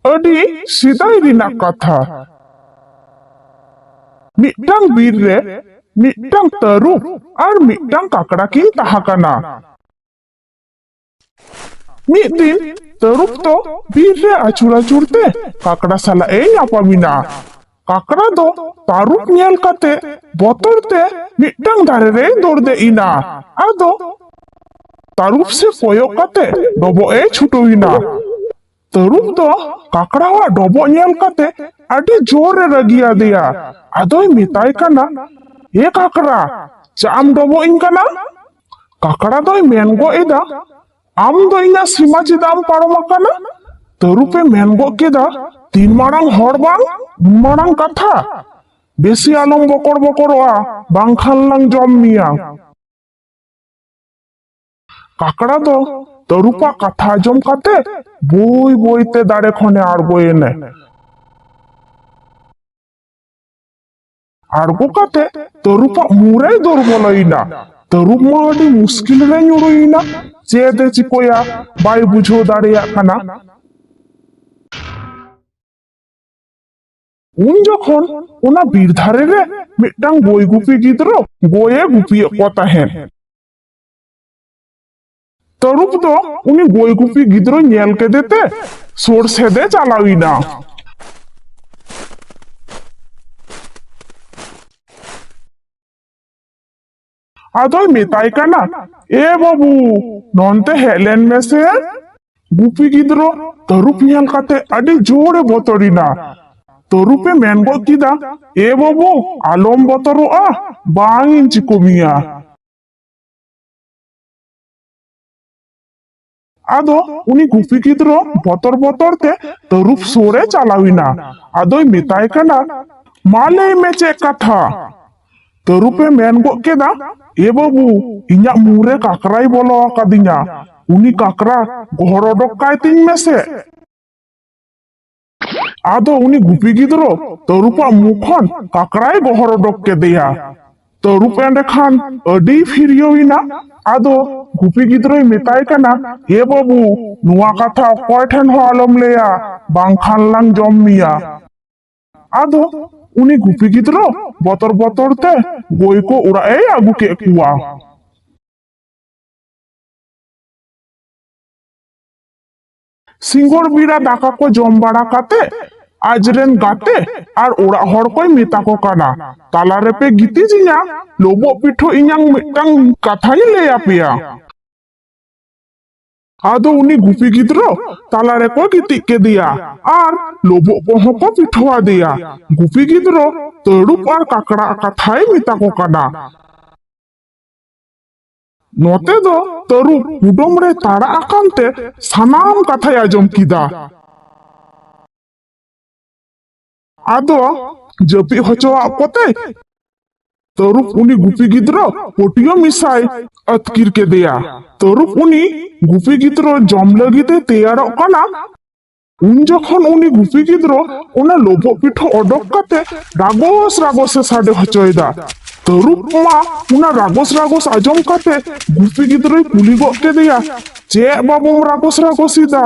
ᱟᱹᱰᱤ ᱥᱮᱫᱟᱭ ᱨᱮᱱᱟᱜ ᱠᱟᱛᱷᱟ। ᱢᱤᱫᱴᱟᱝ ᱵᱤᱨ ᱨᱮ ᱢᱤᱫᱴᱟᱝ ᱛᱟᱹᱨᱩᱵ ᱟᱨ ᱢᱤᱫᱴᱟᱝ ᱠᱟᱠᱲᱟ ᱠᱤᱱ ᱛᱟᱦᱮᱸ ᱠᱟᱱᱟ। ᱢᱤᱫ ᱫᱤᱱ ᱛᱟᱹᱨᱩᱵ ᱫᱚ ᱵᱤᱨ ᱨᱮ ᱟᱹᱪᱩᱨ ᱟᱹᱪᱩᱨ ᱛᱮ ᱠᱟᱠᱲᱟ ᱥᱟᱞᱟᱜ ᱮ ᱧᱟᱯᱟᱢᱤᱱᱟ। ᱠᱟᱠᱲᱟ ᱫᱚ ᱛᱟᱹᱨᱩᱵ ᱧᱮᱞ ᱠᱟᱛᱮ ᱵᱚᱛᱚᱨ ᱛᱮ ᱢᱤᱫᱴᱟᱝ ᱫᱟᱨᱮ ᱨᱮᱭ ᱫᱚᱲ ᱫᱮᱡ ᱮᱱᱟ। ᱟᱫᱚ ᱛᱟᱹᱨᱩᱵ ᱥᱮ ᱠᱚᱭᱚᱜ ᱠᱟᱛᱮ ᱰᱚᱵᱚᱜ ᱮ ᱪᱷᱩᱴᱟᱹᱣᱮᱱᱟ। ᱛᱟᱹᱨᱩᱵ ᱫᱚ ᱠᱟᱠᱲᱟᱣᱟᱜ ᱰᱚᱵᱚᱜ ᱧᱮᱞ ᱠᱟᱛᱮ ᱟᱹᱰᱤ ᱡᱳᱨᱮ ᱨᱟᱹᱜᱤ ᱟᱫᱮᱭᱟ। ᱟᱫᱚᱭ ᱢᱮᱛᱟᱭ ᱠᱟᱱᱟ, "ᱮ ᱠᱟᱠᱲᱟ, ᱪᱟᱜ ᱮᱢ ᱰᱚᱵᱚᱜ ᱤᱧ ᱠᱟᱱᱟ?" ᱠᱟᱠᱲᱟ ᱫᱚᱭ ᱢᱮᱱ ᱜᱚᱫ ᱮᱫᱟ, "ᱟᱢ ᱫᱚ ᱤᱧᱟᱹᱜ ᱥᱤᱢᱟᱹ ᱪᱮᱫᱟᱜ ᱮᱢ ᱯᱟᱨᱚᱢ ᱟᱠᱟᱱᱟ?" ᱛᱟᱹᱨᱩᱵ ᱮ ᱢᱮᱱ ᱜᱚᱫ ᱠᱮᱫᱟ, "ᱛᱤᱱ ᱢᱟᱨᱟᱝ ᱦᱚᱲ ᱵᱟᱝ ᱩᱱ ᱢᱟᱨᱟᱝ ᱠᱟᱛᱷᱟ। ᱵᱮᱥᱤ ᱟᱞᱚᱢ ᱵᱚᱠᱚᱲ ᱵᱚᱠᱚᱲᱚᱜᱼᱟ, ᱵᱟᱝᱠᱷᱟᱱ ᱞᱟᱝ ᱡᱚᱢ ᱢᱮᱭᱟ।" ᱠᱟᱠᱲᱟ ᱫᱚ ᱛᱟᱹᱨᱩᱵᱟᱜ ᱠᱟᱛᱷᱟ ᱟᱸᱡᱚᱢ ᱠᱟᱛᱮ ᱵᱟᱹᱭ ᱵᱟᱹᱭᱛᱮ ᱫᱟᱨᱮ ᱠᱷᱚᱱᱮ ᱟᱬᱜᱚᱭᱮᱱᱟ। ᱟᱬᱜᱚ ᱠᱟᱛᱮ ᱛᱟᱹᱨᱩᱵᱟᱜ ᱢᱩᱨᱮᱭ ᱫᱚᱨ ᱵᱚᱞᱚᱭᱮᱱᱟ। ᱛᱟᱹᱨᱩᱵ ᱢᱟ ᱟᱹᱰᱤ ᱢᱩᱥᱠᱤᱞ ᱨᱮ ᱧᱩᱨᱩᱭᱮᱱᱟ। ᱪᱮᱫ ᱮ ᱪᱤᱠᱟᱹᱭᱟ ᱵᱟᱭ ᱵᱩᱡᱷᱟᱹᱣ ᱫᱟᱲᱮᱭᱟᱜ ᱠᱟᱱᱟ। ᱩᱱ ᱡᱚᱠᱷᱚᱱ ᱚᱱᱟ ᱵᱤᱨ ᱫᱷᱟᱨᱮ ᱨᱮ ᱢᱤᱫᱴᱟᱝ ᱜᱟᱹᱭ ᱜᱩᱯᱤ ᱜᱤᱫᱽᱨᱟᱹ ᱜᱟᱹᱭᱮ ᱜᱩᱯᱤᱭᱮᱫ ᱠᱚ ᱛᱟᱦᱮᱸᱫ। ᱛᱟᱹᱨᱩᱵ ᱫᱚ ᱩᱱᱤ ᱜᱟᱹᱭ ᱜᱩᱯᱤ ᱜᱤᱫᱽᱨᱟᱹ ᱧᱮᱞ ᱠᱮᱫᱮᱛᱮ ᱥᱩᱨ ᱥᱮᱫᱮ ᱪᱟᱞᱟᱣᱮᱱᱟ। ᱟᱫᱚᱭ ᱢᱮᱛᱟᱭ ᱠᱟᱱᱟ, "ᱮ ᱵᱟᱹᱵᱩ, ᱱᱚᱱᱛᱮ ᱦᱮᱡ ᱞᱮᱱ ᱢᱮᱥᱮ।" ᱜᱩᱯᱤ ᱜᱤᱫᱽᱨᱟᱹ ᱛᱟᱹᱨᱩᱵ ᱧᱮᱞ ᱠᱟᱛᱮ ᱟᱹᱰᱤ ᱡᱳᱨᱮ ᱵᱚᱛᱚᱨᱮᱱᱟ। ᱛᱟᱹᱨᱩᱵ ᱮ ᱢᱮᱱ ᱜᱚᱫ ᱠᱮᱫᱟ, "ᱮ ᱵᱟᱹᱵᱩ, ᱟᱞᱚᱢ ᱵᱚᱛᱚᱨᱚᱜᱼᱟ, ᱵᱟᱝ ᱤᱧ ᱪᱤᱠᱟᱹ ᱢᱮᱭᱟ।" ᱟᱫᱚ ᱩᱱᱤ ᱜᱩᱯᱤ ᱜᱤᱫᱽᱨᱟᱹ ᱵᱚᱛᱚᱨ ᱵᱚᱛᱚᱨ ᱛᱮ ᱛᱟᱹᱨᱩᱵ ᱥᱩᱨᱮ ᱪᱟᱞᱟᱣᱮᱱᱟ। ᱟᱫᱚᱭ ᱢᱮᱛᱟᱭ ᱠᱟᱱᱟ, "ᱢᱟ ᱞᱟᱹᱭ ᱢᱮ ᱪᱮᱫ ᱠᱟᱛᱷᱟ?" ᱛᱟᱹᱨᱩᱵ ᱮ ᱢᱮᱱ ᱜᱚᱫ ᱠᱮᱫᱟ, "ᱮ ᱵᱟᱹᱵᱩ, ᱤᱧᱟᱹᱜ ᱢᱩᱨᱮ ᱠᱟᱠᱲᱟᱭ ᱵᱚᱞᱚ ᱟᱠᱟᱫᱤᱧᱟ। ᱩᱱᱤ ᱠᱟᱠᱲᱟ ᱜᱚᱦᱚᱲ ᱚᱰᱚᱠ ᱠᱟᱭ ᱛᱤᱧ ᱢᱮᱥᱮ।" ᱟᱫᱚ ᱩᱱᱤ ᱜᱩᱯᱤ ᱜᱤᱫᱽᱨᱟᱹ ᱛᱟᱹᱨᱩᱵᱟᱜ ᱢᱩ ᱠᱷᱚᱱ ᱠᱟᱠᱲᱟᱭ ᱜᱚᱦᱚᱲ ᱚᱰᱚᱠ ᱠᱮᱫᱮᱭᱟ। ᱛᱟᱹᱨᱩᱵ ᱮᱸᱰᱮᱠᱷᱟᱱ ᱟᱹᱰᱤ ᱯᱷᱤᱨᱭᱟᱹᱣᱮᱱᱟ। ᱟᱫᱚ ᱜᱩᱯᱤ ᱜᱤᱫᱽᱨᱟᱹᱭ ᱢᱮᱛᱟᱭ ᱠᱟᱱᱟ, "ᱮ ᱵᱟᱹᱵᱩ, ᱱᱚᱣᱟ ᱠᱟᱛᱷᱟ ᱚᱠᱚᱭ ᱴᱷᱮᱱ ᱦᱚᱸ ᱟᱞᱚᱢ ᱞᱟᱹᱭᱟ, ᱵᱟᱝᱠᱷᱟᱱ ᱞᱟᱝ ᱡᱚᱢ ᱢᱮᱭᱟ।" ᱟᱫᱚ ᱩᱱᱤ ᱜᱩᱯᱤ ᱜᱤᱫᱽᱨᱟᱹ ᱵᱚᱛᱚᱨ ᱵᱚᱛᱚᱨ ᱛᱮ ᱜᱟᱹᱭ ᱠᱚ ᱚᱲᱟᱜ ᱮ ᱟᱹᱜᱩ ᱠᱮᱫ ᱠᱚᱣᱟ। ᱥᱤᱸᱜᱟᱹᱲ ᱵᱮᱲᱟ ᱫᱟᱠᱟ ᱠᱚ ᱡᱚᱢ ᱵᱟᱲᱟ ᱠᱟᱛᱮ ᱟᱡᱨᱮᱱ ᱜᱟᱛᱮ ᱟᱨ ᱚᱲᱟᱜ ᱦᱚᱲ ᱠᱚᱭ ᱢᱮᱛᱟ ᱠᱚ ᱠᱟᱱᱟ, "ᱛᱟᱞᱟ ᱨᱮᱯᱮ ᱜᱤᱛᱤᱡᱤᱧᱟ, ᱞᱳᱵᱳᱜ ᱯᱤᱴᱷᱟᱹ ᱤᱧᱟᱝ ᱢᱤᱫᱴᱟᱝ ᱠᱟᱛᱷᱟᱧ ᱞᱟᱹᱭ ᱟᱯᱮᱭᱟ।" ᱟᱫᱚ ᱩᱱᱤ ᱜᱩᱯᱤ ᱜᱤᱫᱽᱨᱟᱹ ᱛᱟᱞᱟ ᱨᱮᱠᱚ ᱜᱤᱛᱤᱡ ᱠᱮᱫᱮᱭᱟ ᱟᱨ ᱞᱳᱵᱳᱜ ᱠᱚᱦᱚᱸ ᱠᱚ ᱯᱤᱴᱷᱟᱹ ᱟᱫᱮᱭᱟ। ᱜᱩᱯᱤ ᱜᱤᱫᱽᱨᱟᱹ ᱛᱟᱹᱨᱩᱵ ᱟᱨ ᱠᱟᱠᱲᱟ ᱠᱟᱛᱷᱟᱭ ᱢᱮᱛᱟ ᱠᱚ ᱠᱟᱱᱟ। ᱱᱚᱛᱮ ᱫᱚ ᱛᱟᱹᱨᱩᱵ ᱠᱩᱰᱟᱹᱢ ᱨᱮ ᱛᱟᱲᱟᱜ ᱟᱠᱟᱱ ᱛᱮ ᱥᱟᱱᱟᱢ ᱠᱟᱛᱷᱟᱭ ᱟᱸᱡᱚᱢ ᱠᱮᱫᱟ। ᱟᱫᱚ ᱡᱟᱹᱯᱤᱫ ᱦᱚᱪᱚᱣᱟᱜ ᱠᱚᱛᱮ ᱛᱟᱹᱨᱩᱵ ᱩᱱᱤ ᱜᱩᱯᱤ ᱜᱤᱫᱽᱨᱟᱹ ᱯᱟᱹᱴᱭᱟᱹ ᱢᱮᱥᱟᱭ ᱟᱹᱛᱠᱤᱨ ᱠᱮᱫᱮᱭᱟ। ᱛᱟᱹᱨᱩᱵ ᱩᱱᱤ ᱜᱩᱯᱤ ᱜᱤᱫᱽᱨᱟᱹ ᱡᱚᱢ ᱞᱟᱹᱜᱤᱫ ᱮ ᱛᱮᱭᱟᱨᱚᱜ ᱠᱟᱱᱟ। ᱩᱱ ᱡᱚᱠᱷᱚᱱ ᱩᱱᱤ ᱜᱩᱯᱤ ᱜᱤᱫᱽᱨᱟᱹ ᱚᱱᱟ ᱞᱳᱵᱳᱜ ᱯᱤᱴᱷᱟᱹ ᱚᱰᱚᱠ ᱠᱟᱛᱮ ᱨᱟᱜᱚᱥ ᱨᱟᱜᱚᱥ ᱮ ᱥᱟᱰᱮ ᱦᱚᱪᱚᱭᱮᱫᱟ। ᱛᱟᱹᱨᱩᱵ ᱢᱟ ᱚᱱᱟ ᱨᱟᱜᱚᱥ ᱨᱟᱜᱚᱥ ᱟᱸᱡᱚᱢ ᱠᱟᱛᱮ ᱜᱩᱯᱤ ᱜᱤᱫᱽᱨᱟᱹᱭ ᱠᱩᱞᱤ ᱜᱚᱫ ᱠᱮᱫᱮᱭᱟ, "ᱪᱮᱫ ᱵᱟᱵᱩᱢ ᱨᱟᱜᱚᱥ ᱨᱟᱜᱚᱥᱤᱫᱟ?"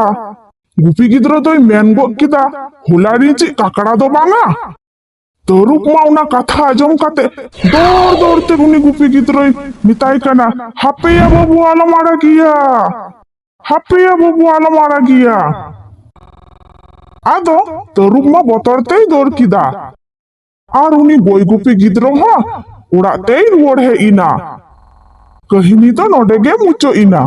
ᱜᱩᱯᱤ ᱜᱤᱫᱽᱨᱟᱹ ᱫᱚᱭ ᱢᱮᱱ ᱜᱚᱫ ᱠᱮᱫᱟ, "ᱦᱚᱞᱟ ᱨᱤᱱᱤᱡ ᱠᱟᱠᱲᱟ ᱫᱚ ᱵᱟᱝᱟ?" ᱛᱟᱹᱨᱩᱵ ᱢᱟ ᱚᱱᱟ ᱠᱟᱛᱷᱟ ᱟᱸᱡᱚᱢ ᱠᱟᱛᱮ ᱫᱚᱲ ᱫᱚᱲ ᱛᱮ ᱩᱱᱤ ᱜᱩᱯᱤ ᱜᱤᱫᱽᱨᱟᱹᱭ ᱢᱮᱛᱟᱭ ᱠᱟᱱᱟ, "ᱦᱟᱯᱮᱭᱟ ᱵᱟᱹᱵᱩ, ᱟᱞᱚᱢ ᱟᱲᱟᱜᱤᱭᱟ, ᱦᱟᱯᱮᱭᱟ ᱵᱟᱹᱵᱩ, ᱟᱞᱚᱢ ᱟᱲᱟᱜᱤᱭᱟ।" ᱟᱫᱚ ᱛᱟᱹᱨᱩᱵ ᱢᱟ ᱵᱚᱛᱚᱨ ᱛᱮᱭ ᱫᱟᱹᱲ ᱠᱮᱫᱟ ᱟᱨ ᱩᱱᱤ ᱜᱟᱹᱭ ᱜᱩᱯᱤ ᱜᱤᱫᱽᱨᱟᱹ ᱦᱚᱸ ᱚᱲᱟᱜ ᱛᱮᱭ ᱨᱩᱣᱟᱹᱲ ᱦᱮᱡ ᱮᱱᱟ। ᱠᱟᱹᱦᱱᱤ ᱫᱚ ᱱᱚᱰᱮ ᱜᱮ ᱢᱩᱪᱟᱹᱫ ᱮᱱᱟ।